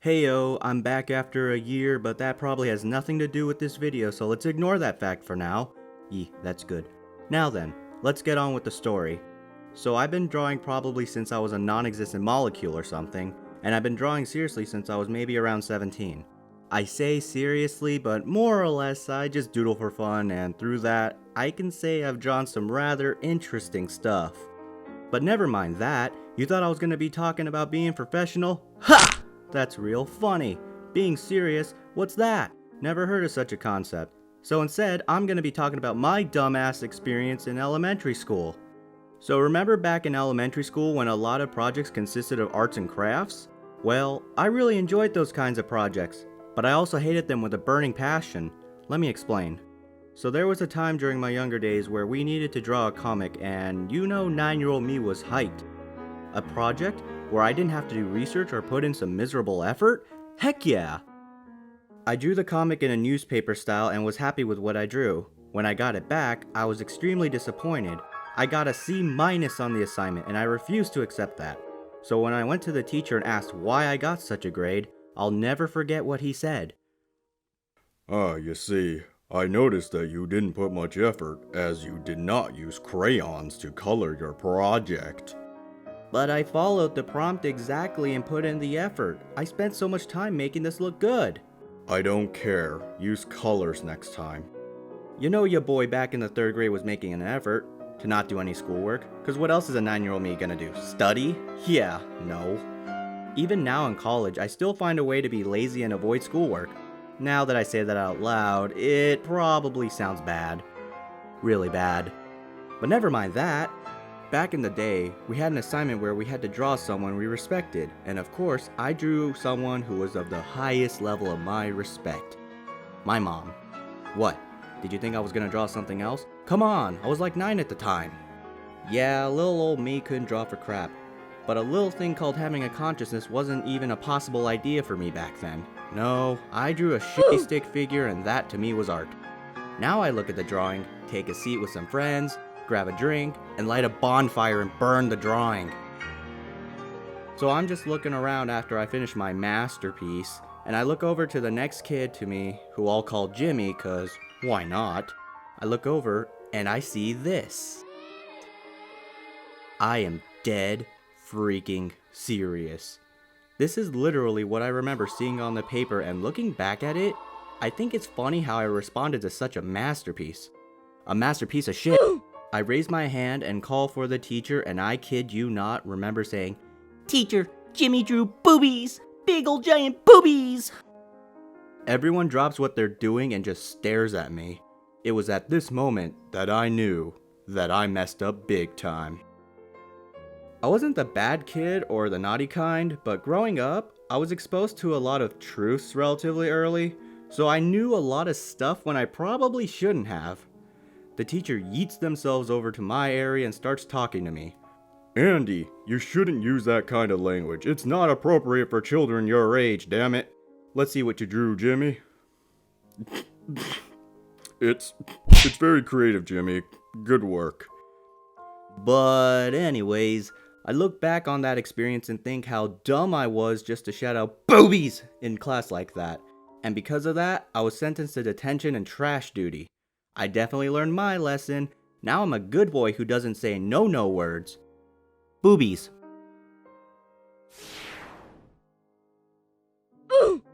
Heyo, I'm back after a year, but that probably has nothing to do with this video, so let's ignore that fact for now. That's good. Now then, let's get on with the story. So I've been drawing probably since I was a non-existent molecule or something, and I've been drawing seriously since I was maybe around 17. I say seriously, but more or less I just doodle for fun, and through that, I can say I've drawn some rather interesting stuff. But never mind that, you thought I was gonna be talking about being professional? Ha! That's real funny. Being serious, what's that? Never heard of such a concept. So instead, I'm gonna be talking about my dumbass experience in elementary school. So remember back in elementary school when a lot of projects consisted of arts and crafts? Well, I really enjoyed those kinds of projects, but I also hated them with a burning passion. Let me explain. So there was a time during my younger days where we needed to draw a comic, and 9-year-old me was hyped. A project where I didn't have to do research or put in some miserable effort? Heck yeah! I drew the comic in a newspaper style and was happy with what I drew. When I got it back, I was extremely disappointed. I got a C- on the assignment and I refused to accept that. So when I went to the teacher and asked why I got such a grade, I'll never forget what he said. You see, I noticed that you didn't put much effort, as you did not use crayons to color your project. But I followed the prompt exactly and put in the effort. I spent so much time making this look good. I don't care. Use colors next time. You know your boy back in the 3rd grade was making an effort to not do any schoolwork, cause what else is a 9-year-old me gonna do? Study? Yeah, no. Even now in college, I still find a way to be lazy and avoid schoolwork. Now that I say that out loud, it probably sounds bad. Really bad. But never mind that. Back in the day, we had an assignment where we had to draw someone we respected, and of course, I drew someone who was of the highest level of my respect. My mom. What? Did you think I was gonna draw something else? Come on, I was like 9 at the time. Yeah, little old me couldn't draw for crap. But a little thing called having a consciousness wasn't even a possible idea for me back then. No, I drew a shitty stick figure and that to me was art. Now I look at the drawing, take a seat with some friends, grab a drink, and light a bonfire and burn the drawing. So I'm just looking around after I finish my masterpiece, and I look over to the next kid to me, who I'll call Jimmy, cause why not? I look over and I see this. I am dead freaking serious. This is literally what I remember seeing on the paper, and looking back at it, I think it's funny how I responded to such a masterpiece. A masterpiece of shit. I raise my hand and call for the teacher, and I kid you not remember saying, "Teacher, Jimmy drew boobies! Big ol' giant boobies!" Everyone drops what they're doing and just stares at me. It was at this moment that I knew that I messed up big time. I wasn't the bad kid or the naughty kind, but growing up, I was exposed to a lot of truths relatively early, so I knew a lot of stuff when I probably shouldn't have. The teacher yeets themselves over to my area and starts talking to me. Andy, you shouldn't use that kind of language. It's not appropriate for children your age, damn it. Let's see what you drew, Jimmy. It's very creative, Jimmy. Good work. But anyways, I look back on that experience and think how dumb I was just to shout out boobies in class like that. And because of that, I was sentenced to detention and trash duty. I definitely learned my lesson. Now I'm a good boy who doesn't say no words. Boobies.